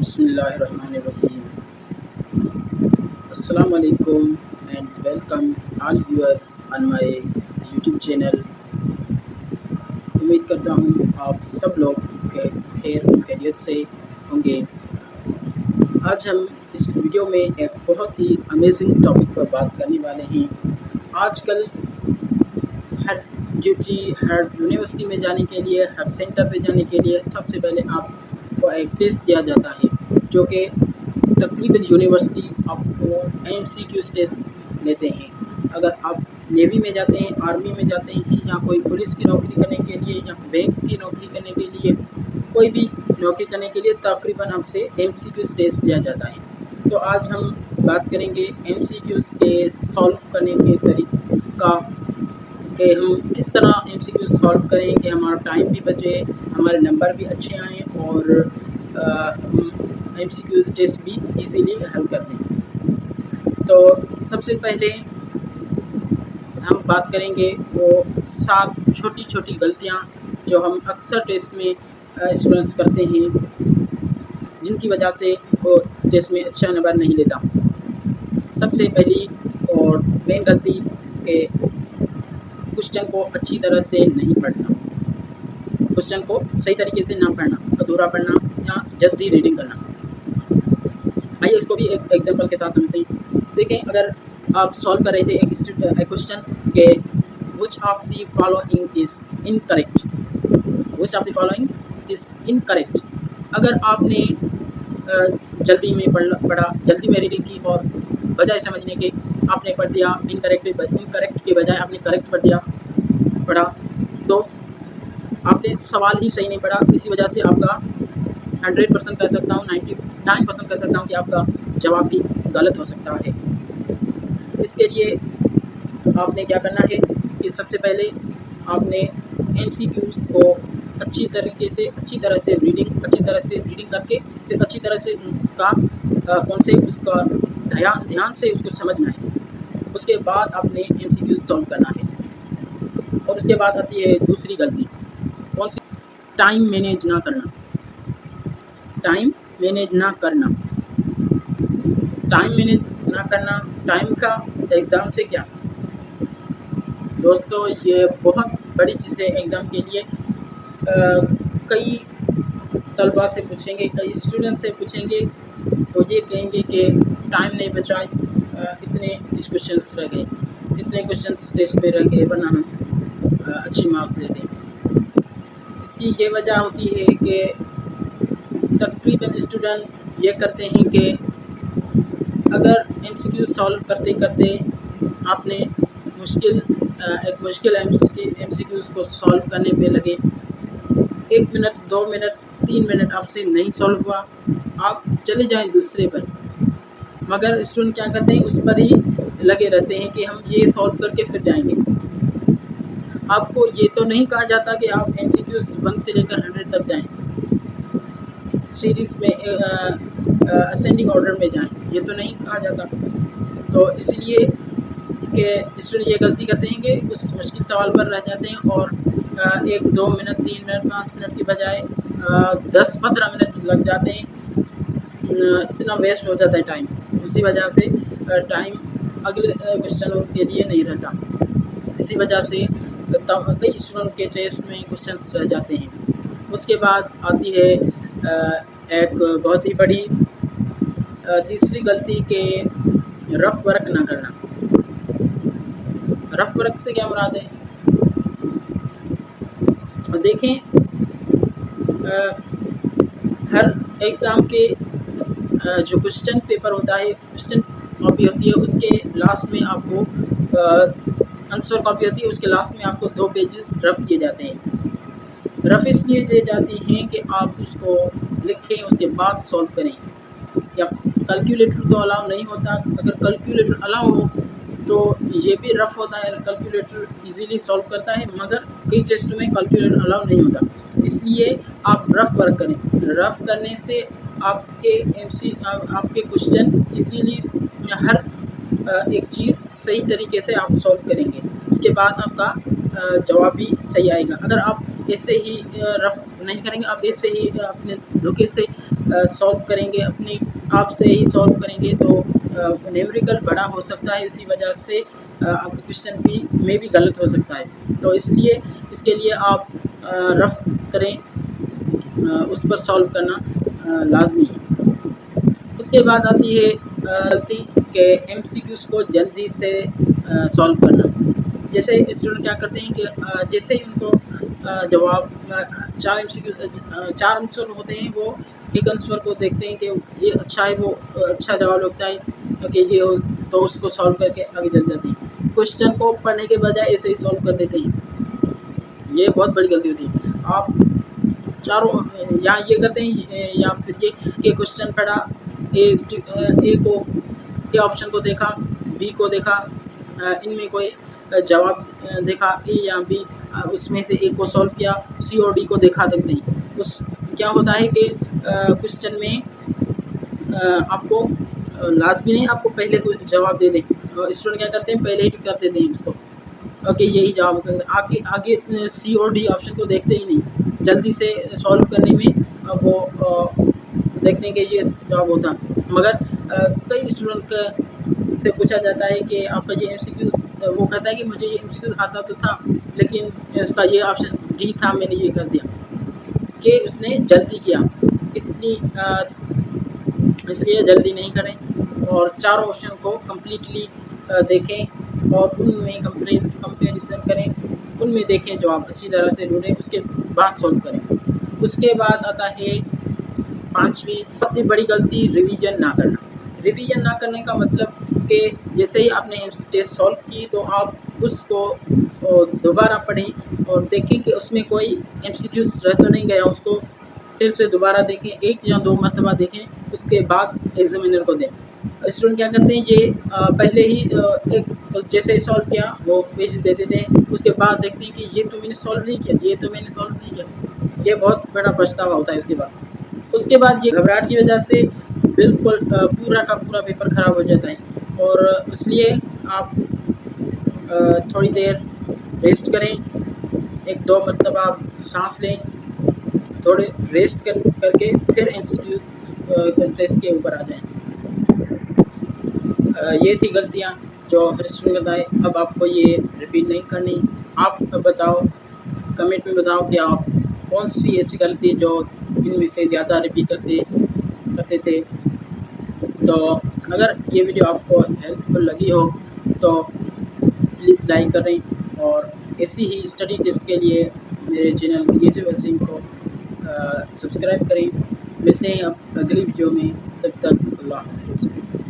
Bismillahirrahmanirrahim. Assalamu alaikum and welcome all viewers on my YouTube channel. उम्मीद करता हूँ आप सब लोग खैरियत से होंगे। आज हम इस वीडियो में एक बहुत ही अमेजिंग टॉपिक पर बात करने वाले हैं। आजकल हर ड्यूटी, हर यूनिवर्सिटी में जाने के लिए, हर सेंटर पे जाने के लिए सबसे पहले आपको एक टेस्ट दिया जाता है, जो कि तकरीबन यूनिवर्सिटीज़ आपको MCQ टेस्ट लेते हैं। अगर आप नेवी में जाते हैं, आर्मी में जाते हैं, या कोई पुलिस की नौकरी करने के लिए, या बैंक की नौकरी करने के लिए, कोई भी नौकरी करने के लिए तकरीबन हमसे MCQ टेस्ट लिया जाता है। तो आज हम बात करेंगे MCQ के सॉल्व करने के तरीका कि हम किस तरह MCQ सॉल्व करें कि हमारा टाइम भी बचे, हमारे नंबर भी अच्छे आएँ और हम MCQ टेस्ट भी इजीली हल कर दें। तो सबसे पहले हम बात करेंगे वो 7 छोटी छोटी गलतियाँ जो हम अक्सर टेस्ट में स्टूडेंट्स करते हैं, जिनकी वजह से वो टेस्ट में अच्छा नंबर नहीं लेता। सबसे पहली और मेन गलती के क्वेश्चन को अच्छी तरह से नहीं पढ़ना, क्वेश्चन को सही तरीके से ना पढ़ना, अधूरा पढ़ना या जस्ट ही रीडिंग करना। आइए इसको भी एक एग्जांपल के साथ समझते हैं। देखें, अगर आप सॉल्व कर रहे थे एक क्वेश्चन के which of the following is incorrect, which of the following is incorrect. अगर आपने जल्दी में पढ़ा, जल्दी में रीडिंग की और बजाय समझने के आपने पढ़ दिया इनकरेक्ट के बजाय आपने करेक्ट पढ़ा, तो आपने सवाल ही सही नहीं पढ़ा। इसी वजह से आपका 100% कह सकता हूँ, 99% कह सकता हूँ कि आपका जवाब भी गलत हो सकता है। इसके लिए आपने क्या करना है कि सबसे पहले आपने MCQs को अच्छी तरह से रीडिंग करके फिर अच्छी तरह से उनका कॉन्सेप्ट, उसका ध्यान से उसको समझना है। उसके बाद आपने MCQs सॉल्व करना है। और उसके बाद आती है दूसरी गलती, कौन सी? टाइम मैनेज ना करना। टाइम मैनेज ना करना, टाइम का एग्ज़ाम से क्या दोस्तों, ये बहुत बड़ी चीज़ है एग्ज़ाम के लिए। कई तलबा से पूछेंगे, कई स्टूडेंट से पूछेंगे, तो ये कहेंगे कि टाइम नहीं बचा, इतने क्वेश्चंस रह गए, इतने क्वेश्चंस टेस्ट पे रह गए, वरना हम अच्छी मार्क्स लेते हैं। इसकी ये वजह होती है कि तकरीबन स्टूडेंट ये करते हैं कि अगर MCQ सॉल्व करते करते आपने एक मुश्किल MCQ को सॉल्व करने पे लगे, 1 मिनट, 2 मिनट, 3 मिनट आपसे नहीं सॉल्व हुआ, आप चले जाएं दूसरे पर। मगर स्टूडेंट क्या करते हैं, उस पर ही लगे रहते हैं कि हम ये सॉल्व करके फिर जाएंगे। आपको ये तो नहीं कहा जाता कि आप MCQ 1 से लेकर 100 तक जाएं, सीरीज़ में असेंडिंग ऑर्डर में जाएं, ये तो नहीं कहा जाता। तो इसलिए कि स्टूडेंट ये गलती करते हैं कि उस मुश्किल सवाल पर रह जाते हैं और 1, 2 मिनट, 3 मिनट, 5 मिनट की बजाय 10-15 मिनट लग जाते हैं। इतना वेस्ट हो जाता है टाइम। उसी वजह से टाइम अगले क्वेश्चन के लिए नहीं रहता। इसी वजह से कई स्टूडेंट के टेस्ट में क्वेश्चंस रह जाते हैं। उसके बाद आती है एक बहुत ही बड़ी तीसरी गलती के रफ वर्क ना करना। रफ वर्क से क्या मुराद है? देखें, हर एग्ज़ाम के जो क्वेश्चन पेपर होता है, क्वेश्चन कॉपी होती है, उसके लास्ट में आपको आंसर कॉपी होती है, उसके लास्ट में आपको 2 पेजेस रफ दिए जाते हैं। रफ इसलिए दिए जाते हैं कि आप उसको लिखें, उसके बाद सॉल्व करें। या कैलकुलेटर तो अलाउ नहीं होता, अगर कैलकुलेटर अलाउ हो तो ये भी रफ होता है, कैलकुलेटर इजीली सॉल्व करता है, मगर कई टेस्ट में कैलकुलेटर अलाउ नहीं होता। इसलिए आप रफ वर्क करें। रफ करने से आपके क्वेश्चन इजीली हर एक चीज़ सही तरीके से आप सॉल्व करेंगे, उसके बाद आपका जवाब भी सही आएगा। अगर आप ऐसे ही रफ नहीं करेंगे, आप ऐसे ही अपने धोखे से सॉल्व करेंगे, अपने आप से ही सॉल्व करेंगे तो न्यूमेरिकल बड़ा हो सकता है, इसी वजह से आपका क्वेश्चन में भी गलत हो सकता है। तो इसलिए इसके लिए आप रफ करें, उस पर सॉल्व करना लाजमी है। उसके बाद आती है गलती के एमसीक्यूज़ को जल्दी से सॉल्व करना। जैसे स्टूडेंट क्या करते हैं कि जैसे ही उनको जवाब 4 आंसर होते हैं, वो एक आंसर को देखते हैं कि ये अच्छा है, वो अच्छा जवाब लगता है कि ये हो, तो उसको सॉल्व करके आगे चल जाते हैं। क्वेश्चन को पढ़ने के बजाय ऐसे ही सॉल्व कर देते हैं, ये बहुत बड़ी गलती होती है। आप चारों या ये करते हैं या फिर ये क्वेश्चन पढ़ा, ए को ए ऑप्शन को देखा, बी को देखा, इनमें कोई जवाब देखा ए या बी, उसमें से एक को सॉल्व किया, सी और डी को देखा तक नहीं। उस क्या होता है कि क्वेश्चन में आपको लाजमी नहीं आपको पहले तो जवाब दे दें, स्टूडेंट क्या करते हैं पहले ही कर देते हैं उसको, ओके यही जवाब, आगे आगे सी और डी ऑप्शन को देखते ही नहीं, जल्दी से सॉल्व करने में वो देखते हैं कि ये जवाब होता। मगर कई स्टूडेंट से पूछा जाता है कि आपका ये एमसीक्यूज़, वो कहता है कि मुझे ये एमसीक्यूज़ आता तो था, लेकिन इसका ये ऑप्शन डी था, मैंने ये कर दिया, कि उसने जल्दी किया। इतनी इसलिए जल्दी नहीं करें और चारों ऑप्शन को कम्प्लीटली देखें और उनमें कंपेरिजन करें, उनमें देखें जवाब अच्छी तरह से ढूंढें, उसके बाद सॉल्व करें। उसके बाद आता है 5वीं बहुत ही बड़ी गलती, रिवीजन ना करना। रिवीजन ना करने का मतलब कि जैसे ही आपने टेस्ट सॉल्व की तो आप उसको दोबारा पढ़ें और देखें कि उसमें कोई एमसीक्यूज़ रह तो नहीं गया, उसको फिर से दोबारा देखें, 1 या 2 मरतबा देखें, उसके बाद एग्जामिनर को दें। स्टूडेंट क्या करते हैं, ये पहले ही एक जैसे ही सॉल्व किया वो पेज दे देते हैं, उसके बाद देखते हैं कि ये तो मैंने सॉल्व नहीं किया, ये तो मैंने सॉल्व नहीं किया, ये बहुत बड़ा पछतावा होता है उसके बाद ये घबराहट की वजह से बिल्कुल पूरा का पूरा पेपर ख़राब हो जाता है। और इसलिए आप थोड़ी देर रेस्ट करें, 1-2 मरतबा आप सांस लें, थोड़े रेस्ट करके फिर एमसीक्यू टेस्ट के ऊपर आ जाएं। ये थी गलतियाँ जो हर स्टूडेंट करता है, अब आपको ये रिपीट नहीं करनी। आप बताओ, कमेंट में बताओ कि आप कौन सी ऐसी गलती जो इनमें से ज़्यादा रिपीट करते थे। तो अगर ये वीडियो आपको हेल्पफुल लगी हो तो प्लीज़ लाइक करें और ऐसी ही स्टडी टिप्स के लिए मेरे चैनल क्रिएटिव वसीम को सब्सक्राइब करें। मिलते हैं अब अगली वीडियो में, तब तक अल्लाह हाफ़िज़।